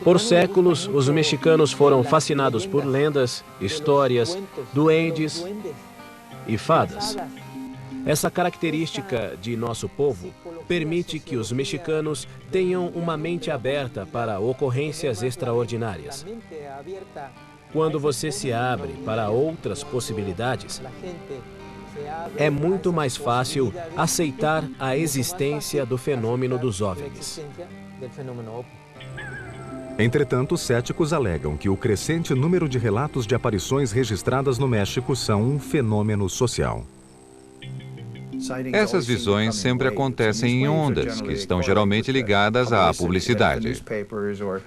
Por séculos, os mexicanos foram fascinados por lendas, histórias, duendes e fadas. Essa característica de nosso povo permite que os mexicanos tenham uma mente aberta para ocorrências extraordinárias. Quando você se abre para outras possibilidades, é muito mais fácil aceitar a existência do fenômeno dos OVNIs. Entretanto, céticos alegam que o crescente número de relatos de aparições registradas no México são um fenômeno social. Essas visões sempre acontecem em ondas, que estão geralmente ligadas à publicidade.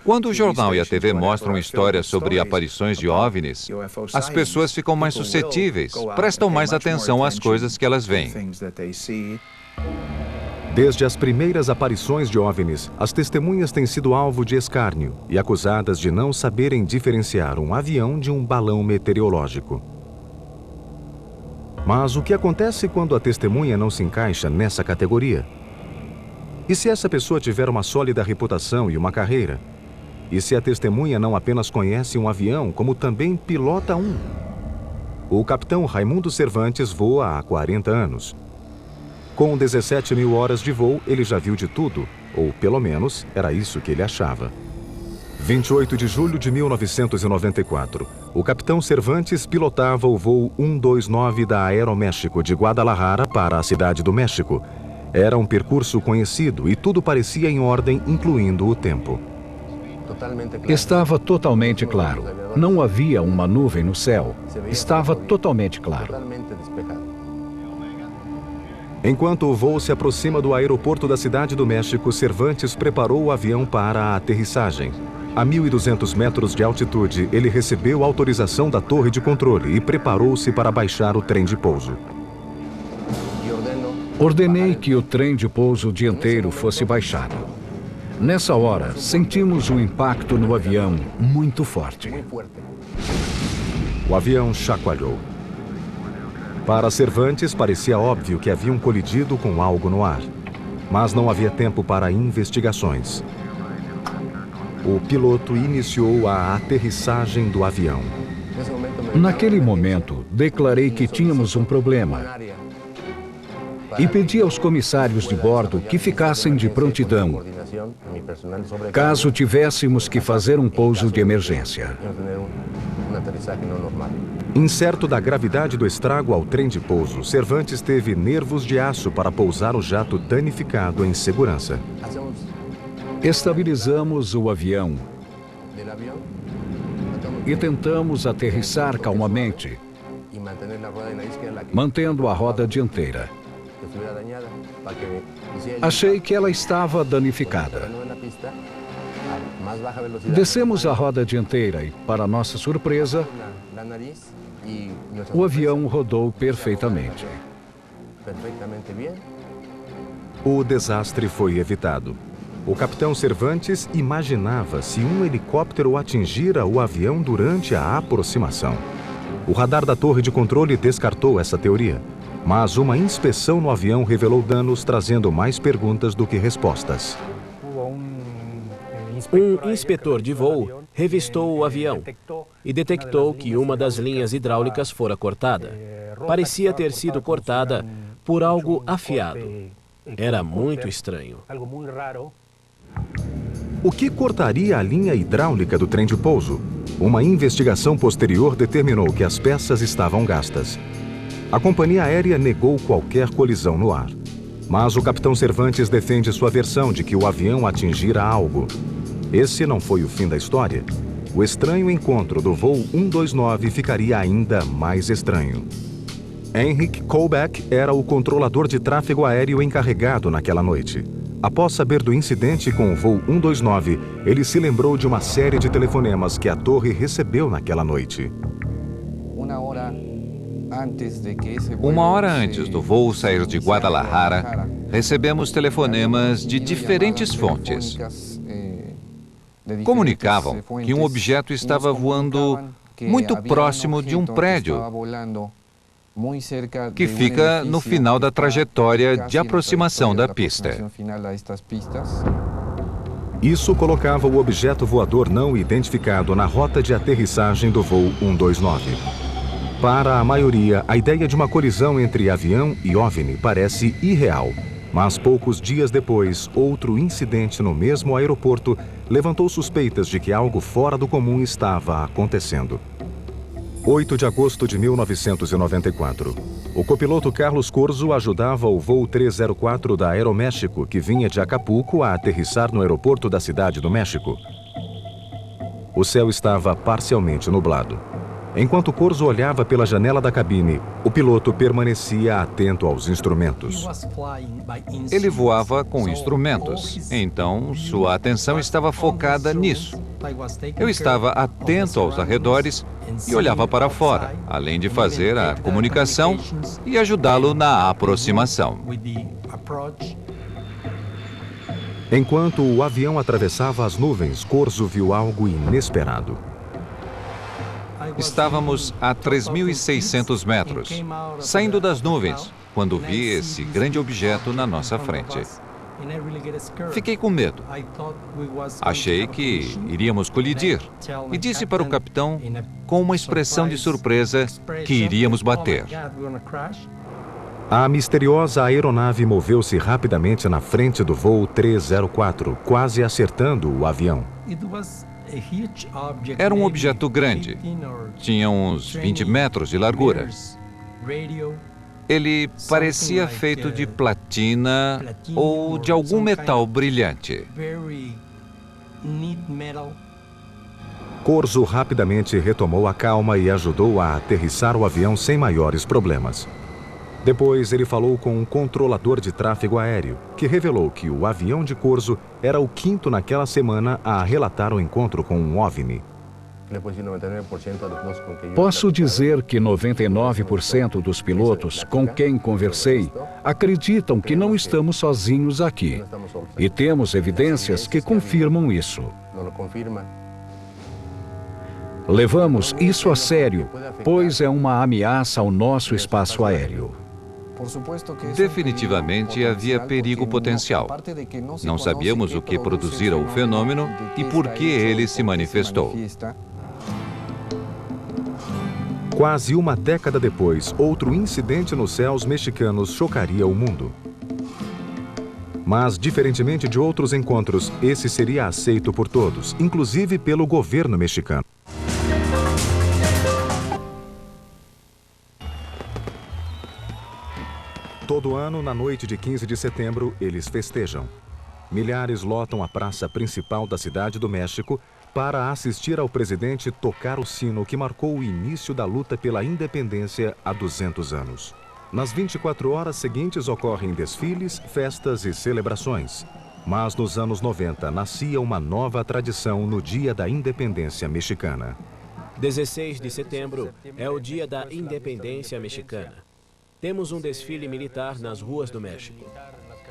Quando o jornal e a TV mostram histórias sobre aparições de OVNIs, as pessoas ficam mais suscetíveis, prestam mais atenção às coisas que elas veem. Desde as primeiras aparições de OVNIs, as testemunhas têm sido alvo de escárnio e acusadas de não saberem diferenciar um avião de um balão meteorológico. Mas o que acontece quando a testemunha não se encaixa nessa categoria? E se essa pessoa tiver uma sólida reputação e uma carreira? E se a testemunha não apenas conhece um avião, como também pilota um? O capitão Raimundo Cervantes voa há 40 anos. Com 17 mil horas de voo, ele já viu de tudo, ou pelo menos era isso que ele achava. 28 de julho de 1994, o capitão Cervantes pilotava o voo 129 da Aeroméxico de Guadalajara para a Cidade do México. Era um percurso conhecido e tudo parecia em ordem, incluindo o tempo. Estava totalmente claro. Não havia uma nuvem no céu. Estava totalmente claro. Enquanto o voo se aproxima do aeroporto da Cidade do México, Cervantes preparou o avião para a aterrissagem. A 1.200 metros de altitude, ele recebeu autorização da torre de controle e preparou-se para baixar o trem de pouso. Ordenei que o trem de pouso dianteiro fosse baixado. Nessa hora, sentimos um impacto no avião muito forte. O avião chacoalhou. Para Cervantes, parecia óbvio que haviam colidido com algo no ar. Mas não havia tempo para investigações. O piloto iniciou a aterrissagem do avião. Naquele momento, declarei que tínhamos um problema e pedi aos comissários de bordo que ficassem de prontidão, caso tivéssemos que fazer um pouso de emergência. Incerto da gravidade do estrago ao trem de pouso, Cervantes teve nervos de aço para pousar o jato danificado em segurança. Estabilizamos o avião e tentamos aterrissar calmamente, mantendo a roda dianteira. Achei que ela estava danificada. Descemos a roda dianteira e, para nossa surpresa, o avião rodou perfeitamente. O desastre foi evitado. O capitão Cervantes imaginava se um helicóptero atingira o avião durante a aproximação. O radar da torre de controle descartou essa teoria, mas uma inspeção no avião revelou danos, trazendo mais perguntas do que respostas. Um inspetor de voo revistou o avião e detectou que uma das linhas hidráulicas fora cortada. Parecia ter sido cortada por algo afiado. Era muito estranho. O que cortaria a linha hidráulica do trem de pouso? Uma investigação posterior determinou que as peças estavam gastas. A companhia aérea negou qualquer colisão no ar. Mas o capitão Cervantes defende sua versão de que o avião atingira algo. Esse não foi o fim da história. O estranho encontro do voo 129 ficaria ainda mais estranho. Henrik Kolbeck era o controlador de tráfego aéreo encarregado naquela noite. Após saber do incidente com o voo 129, ele se lembrou de uma série de telefonemas que a torre recebeu naquela noite. Uma hora antes do voo sair de Guadalajara, recebemos telefonemas de diferentes fontes. Comunicavam que um objeto estava voando muito próximo de um prédio que fica no final da trajetória de aproximação da pista. Isso colocava o objeto voador não identificado na rota de aterrissagem do voo 129. Para a maioria, a ideia de uma colisão entre avião e OVNI parece irreal. Mas poucos dias depois, outro incidente no mesmo aeroporto levantou suspeitas de que algo fora do comum estava acontecendo. 8 de agosto de 1994. O copiloto Carlos Corzo ajudava o voo 304 da Aeroméxico, que vinha de Acapulco, a aterrissar no aeroporto da Cidade do México. O céu estava parcialmente nublado. Enquanto Corzo olhava pela janela da cabine, o piloto permanecia atento aos instrumentos. Ele voava com instrumentos, então sua atenção estava focada nisso. Eu estava atento aos arredores e olhava para fora, além de fazer a comunicação e ajudá-lo na aproximação. Enquanto o avião atravessava as nuvens, Corzo viu algo inesperado. Estávamos a 3.600 metros, saindo das nuvens, quando vi esse grande objeto na nossa frente. Fiquei com medo. Achei que iríamos colidir e disse para o capitão, com uma expressão de surpresa, que iríamos bater. A misteriosa aeronave moveu-se rapidamente na frente do voo 304, quase acertando o avião. Era um objeto grande, tinha uns 20 metros de largura. Ele parecia feito de platina ou de algum metal brilhante. Corzo rapidamente retomou a calma e ajudou a aterrissar o avião sem maiores problemas. Depois, ele falou com um controlador de tráfego aéreo, que revelou que o avião de Corzo era o quinto naquela semana a relatar o encontro com um OVNI. Posso dizer que 99% dos pilotos com quem conversei acreditam que não estamos sozinhos aqui. E temos evidências que confirmam isso. Levamos isso a sério, pois é uma ameaça ao nosso espaço aéreo. Definitivamente havia perigo potencial. Não sabíamos o que produzira o fenômeno e por que ele se manifestou. Quase uma década depois, outro incidente nos céus mexicanos chocaria o mundo. Mas, diferentemente de outros encontros, esse seria aceito por todos, inclusive pelo governo mexicano. Todo ano, na noite de 15 de setembro, eles festejam. Milhares lotam a praça principal da Cidade do México para assistir ao presidente tocar o sino que marcou o início da luta pela independência há 200 anos. Nas 24 horas seguintes ocorrem desfiles, festas e celebrações. Mas nos anos 90 nascia uma nova tradição no Dia da Independência Mexicana. 16 de setembro é o Dia da Independência Mexicana. Temos um desfile militar nas ruas do México.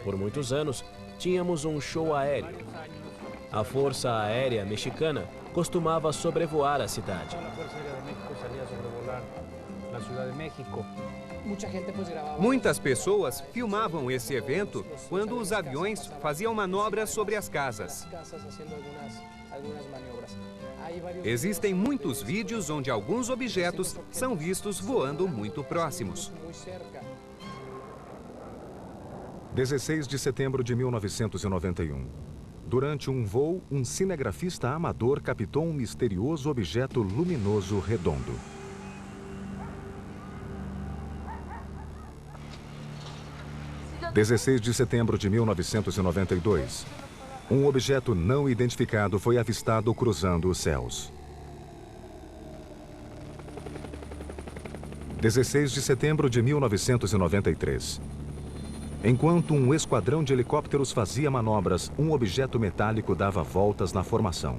Por muitos anos, tínhamos um show aéreo. A Força Aérea Mexicana costumava sobrevoar a cidade. Muitas pessoas filmavam esse evento quando os aviões faziam manobras sobre as casas. Existem muitos vídeos onde alguns objetos são vistos voando muito próximos. 16 de setembro de 1991. Durante um voo, um cinegrafista amador captou um misterioso objeto luminoso redondo. – 16 de setembro de 1992. Um objeto não identificado foi avistado cruzando os céus. 16 de setembro de 1993. Enquanto um esquadrão de helicópteros fazia manobras, um objeto metálico dava voltas na formação.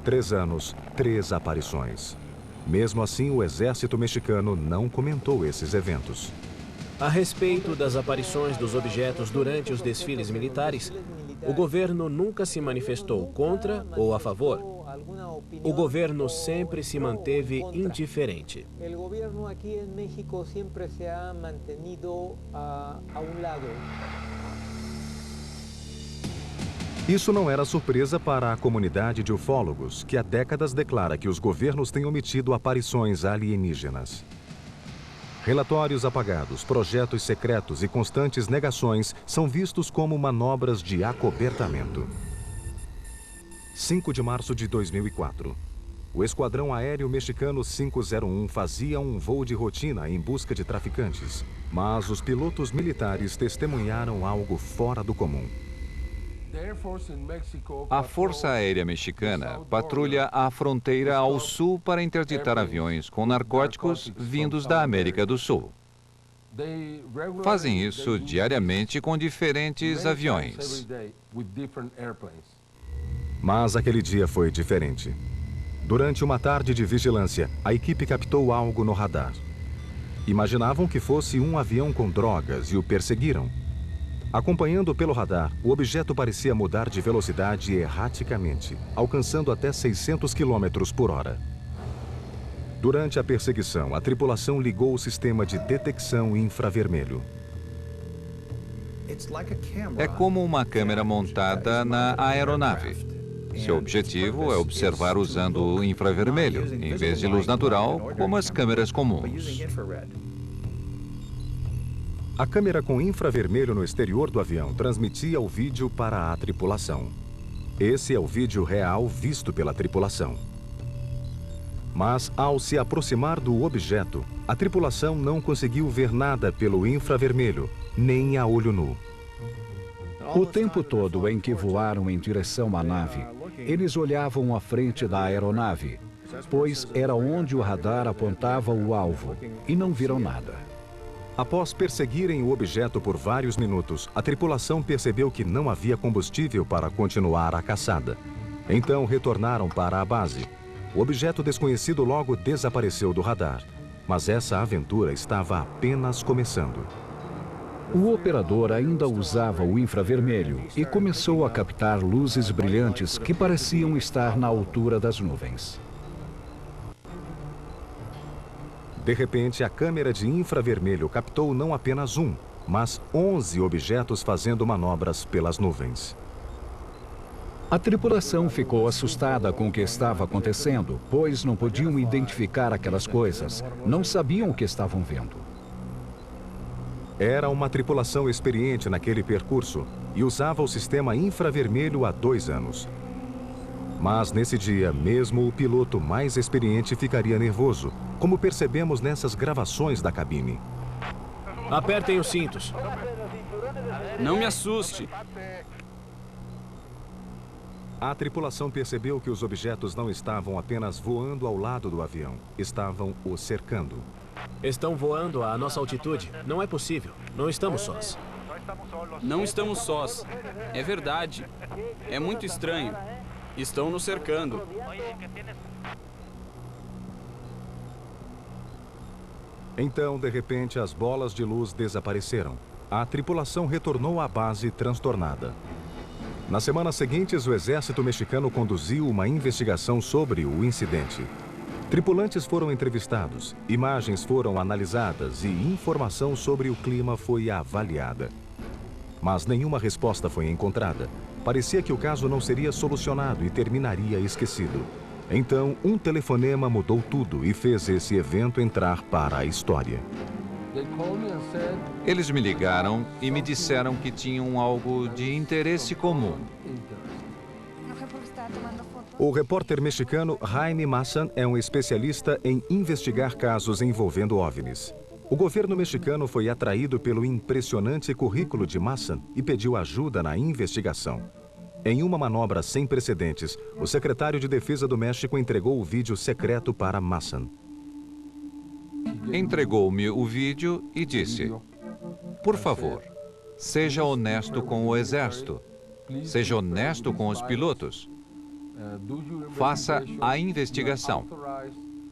3 anos, 3 aparições. Mesmo assim, o exército mexicano não comentou esses eventos. A respeito das aparições dos objetos durante os desfiles militares, o governo nunca se manifestou contra ou a favor. O governo sempre se manteve indiferente. O governo aqui em México sempre se ha mantenido a um lado. Isso não era surpresa para a comunidade de ufólogos, que há décadas declara que os governos têm omitido aparições alienígenas. Relatórios apagados, projetos secretos e constantes negações são vistos como manobras de acobertamento. 5 de março de 2004. O Esquadrão Aéreo Mexicano 501 fazia um voo de rotina em busca de traficantes, mas os pilotos militares testemunharam algo fora do comum. A Força Aérea Mexicana patrulha a fronteira ao sul para interditar aviões com narcóticos vindos da América do Sul. Fazem isso diariamente com diferentes aviões. Mas aquele dia foi diferente. Durante uma tarde de vigilância, a equipe captou algo no radar. Imaginavam que fosse um avião com drogas e o perseguiram. Acompanhando pelo radar, o objeto parecia mudar de velocidade erraticamente, alcançando até 600 km por hora. Durante a perseguição, a tripulação ligou o sistema de detecção infravermelho. É como uma câmera montada na aeronave. Seu objetivo é observar usando o infravermelho, em vez de luz natural, como as câmeras comuns. A câmera com infravermelho no exterior do avião transmitia o vídeo para a tripulação. Esse é o vídeo real visto pela tripulação. Mas, ao se aproximar do objeto, a tripulação não conseguiu ver nada pelo infravermelho, nem a olho nu. O tempo todo em que voaram em direção à nave, eles olhavam à frente da aeronave, pois era onde o radar apontava o alvo, e não viram nada. Após perseguirem o objeto por vários minutos, a tripulação percebeu que não havia combustível para continuar a caçada. Então retornaram para a base. O objeto desconhecido logo desapareceu do radar. Mas essa aventura estava apenas começando. O operador ainda usava o infravermelho e começou a captar luzes brilhantes que pareciam estar na altura das nuvens. De repente, a câmera de infravermelho captou não apenas um, mas 11 objetos fazendo manobras pelas nuvens. A tripulação ficou assustada com o que estava acontecendo, pois não podiam identificar aquelas coisas, não sabiam o que estavam vendo. Era uma tripulação experiente naquele percurso e usava o sistema infravermelho há 2 anos. Mas nesse dia, mesmo o piloto mais experiente ficaria nervoso, como percebemos nessas gravações da cabine. Apertem os cintos. Não me assuste. A tripulação percebeu que os objetos não estavam apenas voando ao lado do avião, estavam o cercando. Estão voando à nossa altitude. Não é possível. Não estamos sós. Não estamos sós. É verdade. É muito estranho. Estão nos cercando. Então, de repente, as bolas de luz desapareceram. A tripulação retornou à base transtornada. Nas semanas seguintes, o exército mexicano conduziu uma investigação sobre o incidente. Tripulantes foram entrevistados, imagens foram analisadas e informação sobre o clima foi avaliada. Mas nenhuma resposta foi encontrada. Parecia que o caso não seria solucionado e terminaria esquecido. Então, um telefonema mudou tudo e fez esse evento entrar para a história. Eles me ligaram e me disseram que tinham algo de interesse comum. O repórter mexicano Jaime Maussan é um especialista em investigar casos envolvendo OVNIs. O governo mexicano foi atraído pelo impressionante currículo de Maussan e pediu ajuda na investigação. Em uma manobra sem precedentes, o secretário de Defesa do México entregou o vídeo secreto para Maussan. Entregou-me o vídeo e disse: por favor, seja honesto com o exército. Seja honesto com os pilotos. Faça a investigação.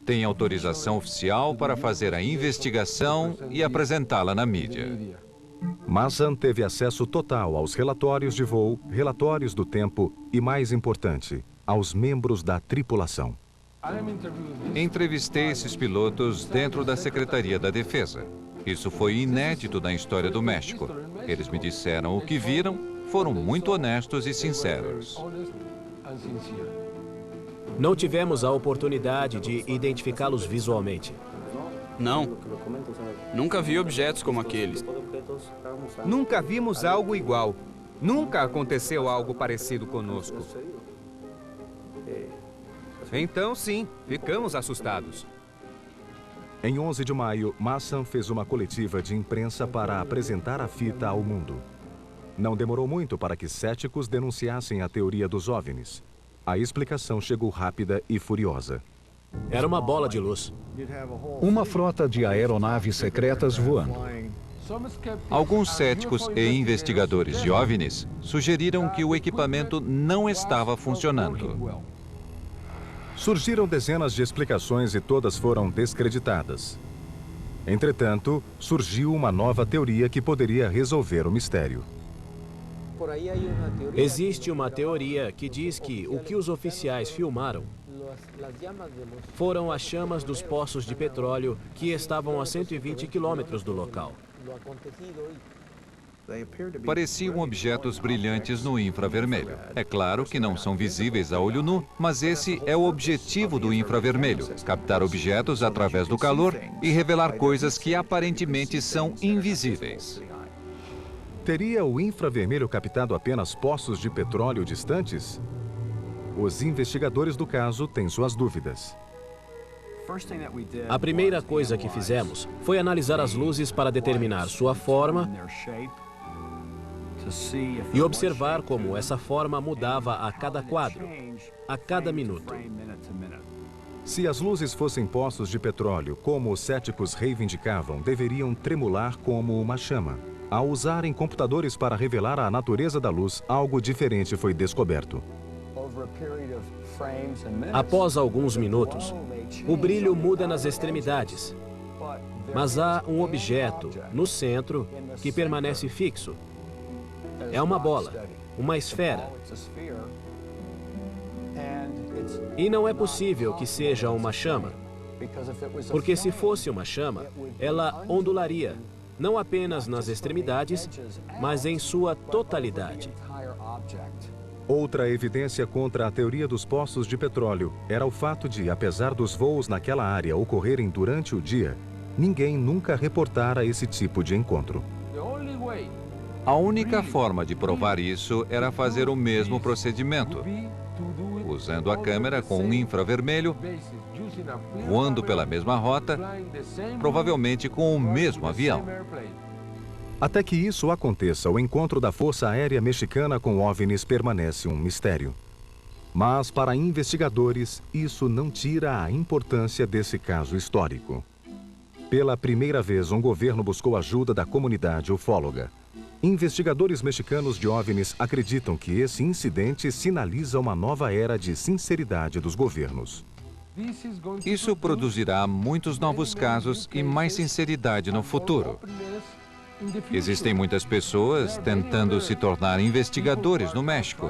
Tem autorização oficial para fazer a investigação e apresentá-la na mídia. Maussan teve acesso total aos relatórios de voo, relatórios do tempo e, mais importante, aos membros da tripulação. Entrevistei esses pilotos dentro da Secretaria da Defesa. Isso foi inédito na história do México. Eles me disseram o que viram, foram muito honestos e sinceros. Não tivemos a oportunidade de identificá-los visualmente. Não. Nunca vi objetos como aqueles. Nunca vimos algo igual. Nunca aconteceu algo parecido conosco. Então, sim, ficamos assustados. Em 11 de maio, Masson fez uma coletiva de imprensa para apresentar a fita ao mundo. Não demorou muito para que céticos denunciassem a teoria dos OVNIs. A explicação chegou rápida e furiosa. Era uma bola de luz. Uma frota de aeronaves secretas voando. Alguns céticos e investigadores de OVNIs sugeriram que o equipamento não estava funcionando. Surgiram dezenas de explicações e todas foram descreditadas. Entretanto, surgiu uma nova teoria que poderia resolver o mistério. Existe uma teoria que diz que o que os oficiais filmaram foram as chamas dos poços de petróleo que estavam a 120 quilômetros do local. Pareciam objetos brilhantes no infravermelho. É claro que não são visíveis a olho nu, mas esse é o objetivo do infravermelho: captar objetos através do calor e revelar coisas que aparentemente são invisíveis. Teria o infravermelho captado apenas poços de petróleo distantes? Os investigadores do caso têm suas dúvidas. A primeira coisa que fizemos foi analisar as luzes para determinar sua forma e observar como essa forma mudava a cada quadro, a cada minuto. Se as luzes fossem poços de petróleo, como os céticos reivindicavam, deveriam tremular como uma chama. Ao usarem computadores para revelar a natureza da luz, algo diferente foi descoberto. Após alguns minutos, o brilho muda nas extremidades, mas há um objeto no centro que permanece fixo. É uma bola, uma esfera. E não é possível que seja uma chama, porque se fosse uma chama, ela ondularia, não apenas nas extremidades, mas em sua totalidade. Outra evidência contra a teoria dos poços de petróleo era o fato de, apesar dos voos naquela área ocorrerem durante o dia, ninguém nunca reportara esse tipo de encontro. A única forma de provar isso era fazer o mesmo procedimento, usando a câmera com um infravermelho, voando pela mesma rota, provavelmente com o mesmo avião. Até que isso aconteça, o encontro da Força Aérea Mexicana com OVNIs permanece um mistério. Mas, para investigadores, isso não tira a importância desse caso histórico. Pela primeira vez, um governo buscou ajuda da comunidade ufóloga. Investigadores mexicanos de OVNIs acreditam que esse incidente sinaliza uma nova era de sinceridade dos governos. Isso produzirá muitos novos casos e mais sinceridade no futuro. Existem muitas pessoas tentando se tornar investigadores no México.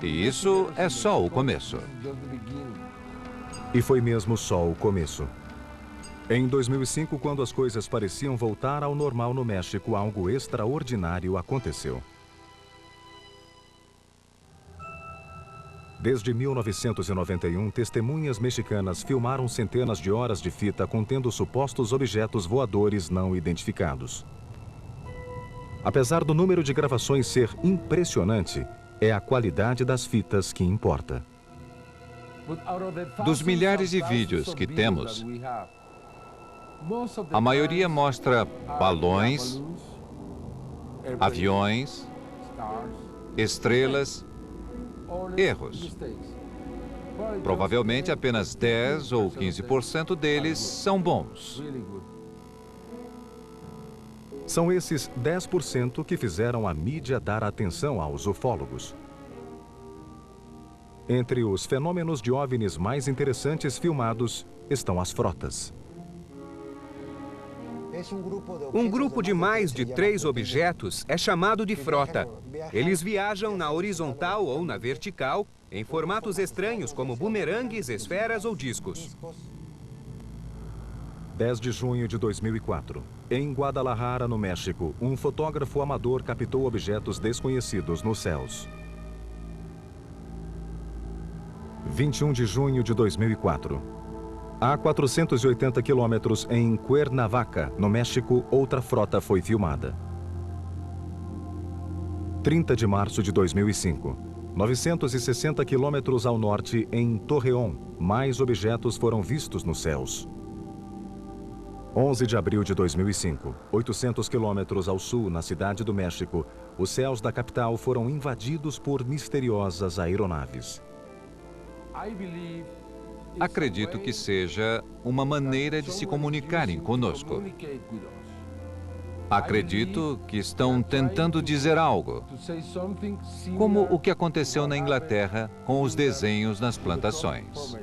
E isso é só o começo. E foi mesmo só o começo. Em 2005, quando as coisas pareciam voltar ao normal no México, algo extraordinário aconteceu. Desde 1991, testemunhas mexicanas filmaram centenas de horas de fita contendo supostos objetos voadores não identificados. Apesar do número de gravações ser impressionante, é a qualidade das fitas que importa. Dos milhares de vídeos que temos, a maioria mostra balões, aviões, estrelas, erros. Provavelmente apenas 10 ou 15% deles são bons. São esses 10% que fizeram a mídia dar atenção aos ufólogos. Entre os fenômenos de OVNIs mais interessantes filmados estão as frotas. Um grupo de mais de 3 objetos é chamado de frota. Eles viajam na horizontal ou na vertical, em formatos estranhos como bumerangues, esferas ou discos. 10 de junho de 2004. Em Guadalajara, no México, um fotógrafo amador captou objetos desconhecidos nos céus. 21 de junho de 2004. A 480 quilômetros em Cuernavaca, no México, outra frota foi filmada. 30 de março de 2005. 960 quilômetros ao norte, em Torreón, mais objetos foram vistos nos céus. 11 de abril de 2005. 800 quilômetros ao sul, na cidade do México, os céus da capital foram invadidos por misteriosas aeronaves. Acredito que seja uma maneira de se comunicarem conosco. Acredito que estão tentando dizer algo, como o que aconteceu na Inglaterra com os desenhos nas plantações.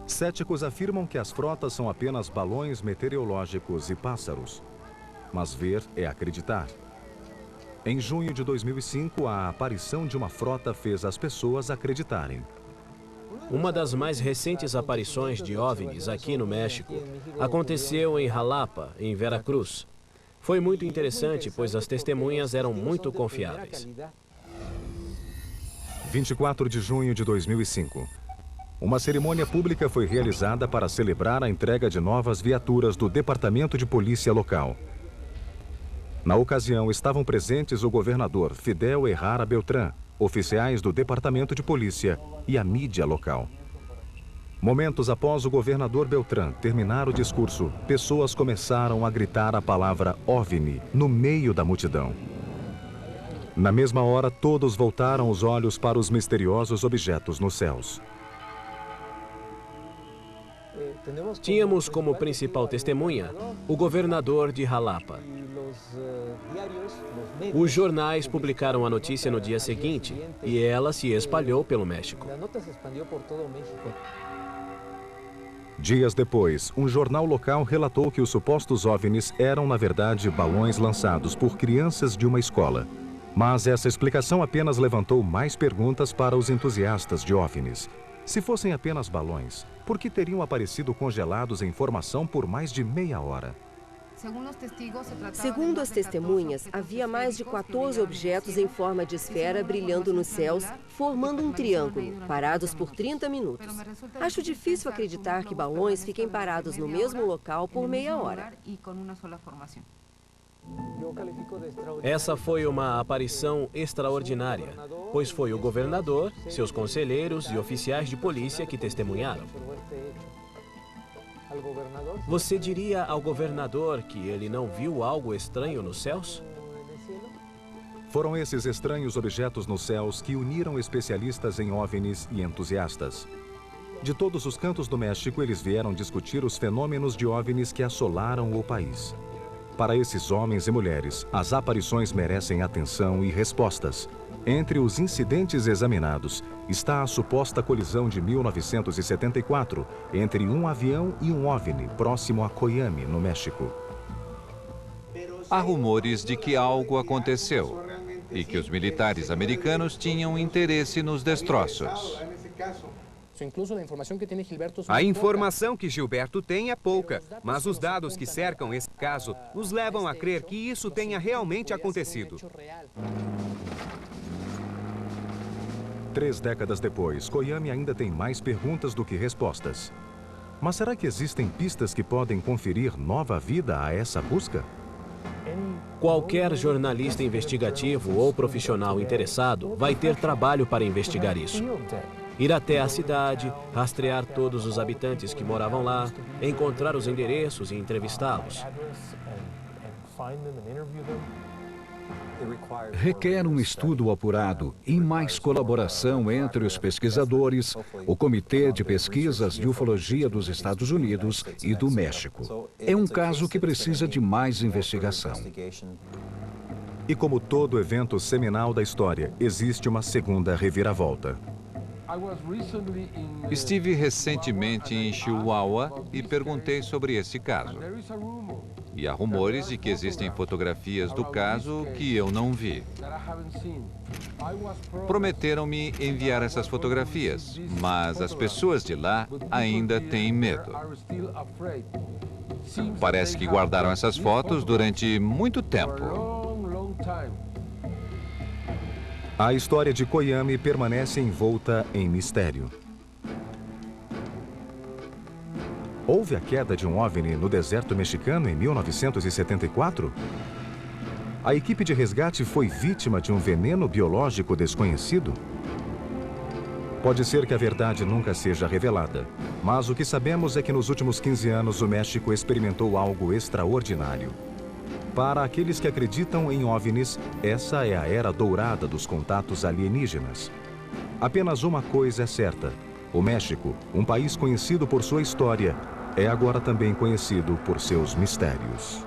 Céticos afirmam que as frotas são apenas balões meteorológicos e pássaros. Mas ver é acreditar. Em junho de 2005, a aparição de uma frota fez as pessoas acreditarem. Uma das mais recentes aparições de OVNIs aqui no México aconteceu em Jalapa, em Veracruz. Foi muito interessante, pois as testemunhas eram muito confiáveis. 24 de junho de 2005. Uma cerimônia pública foi realizada para celebrar a entrega de novas viaturas do Departamento de Polícia local. Na ocasião, estavam presentes o governador Fidel Herrera Beltrán, oficiais do Departamento de Polícia e a mídia local. Momentos após o governador Beltrán terminar o discurso, pessoas começaram a gritar a palavra OVNI no meio da multidão. Na mesma hora, todos voltaram os olhos para os misteriosos objetos nos céus. Tínhamos como principal testemunha o governador de Jalapa. Os jornais publicaram a notícia no dia seguinte e ela se espalhou pelo México. Dias depois, um jornal local relatou que os supostos OVNIs eram, na verdade, balões lançados por crianças de uma escola. Mas essa explicação apenas levantou mais perguntas para os entusiastas de OVNIs. Se fossem apenas balões, por que teriam aparecido congelados em formação por mais de meia hora? Segundo as testemunhas, havia mais de 14 objetos em forma de esfera brilhando nos céus, formando um triângulo, parados por 30 minutos. Acho difícil acreditar que balões fiquem parados no mesmo local por meia hora. Essa foi uma aparição extraordinária, pois foi o governador, seus conselheiros e oficiais de polícia que testemunharam. Você diria ao governador que ele não viu algo estranho nos céus? Foram esses estranhos objetos nos céus que uniram especialistas em OVNIs e entusiastas. De todos os cantos do México, eles vieram discutir os fenômenos de OVNIs que assolaram o país. Para esses homens e mulheres, as aparições merecem atenção e respostas. Entre os incidentes examinados está a suposta colisão de 1974 entre um avião e um OVNI próximo a Coyame, no México. Há rumores de que algo aconteceu e que os militares americanos tinham interesse nos destroços. A informação que Gilberto tem é pouca, mas os dados que cercam esse caso nos levam a crer que isso tenha realmente acontecido. 3 décadas depois, Coyame ainda tem mais perguntas do que respostas. Mas será que existem pistas que podem conferir nova vida a essa busca? Qualquer jornalista investigativo ou profissional interessado vai ter trabalho para investigar isso. Ir até a cidade, rastrear todos os habitantes que moravam lá, encontrar os endereços e entrevistá-los. Requer um estudo apurado e mais colaboração entre os pesquisadores, o Comitê de Pesquisas de Ufologia dos Estados Unidos e do México. É um caso que precisa de mais investigação. E como todo evento seminal da história, existe uma segunda reviravolta. Estive recentemente em Chihuahua e perguntei sobre esse caso. E há rumores de que existem fotografias do caso que eu não vi. Prometeram-me enviar essas fotografias, mas as pessoas de lá ainda têm medo. Parece que guardaram essas fotos durante muito tempo. A história de Koyame permanece envolta em mistério. Houve a queda de um OVNI no deserto mexicano em 1974? A equipe de resgate foi vítima de um veneno biológico desconhecido? Pode ser que a verdade nunca seja revelada, mas o que sabemos é que nos últimos 15 anos o México experimentou algo extraordinário. Para aqueles que acreditam em OVNIs, essa é a era dourada dos contatos alienígenas. Apenas uma coisa é certa: o México, um país conhecido por sua história, é agora também conhecido por seus mistérios.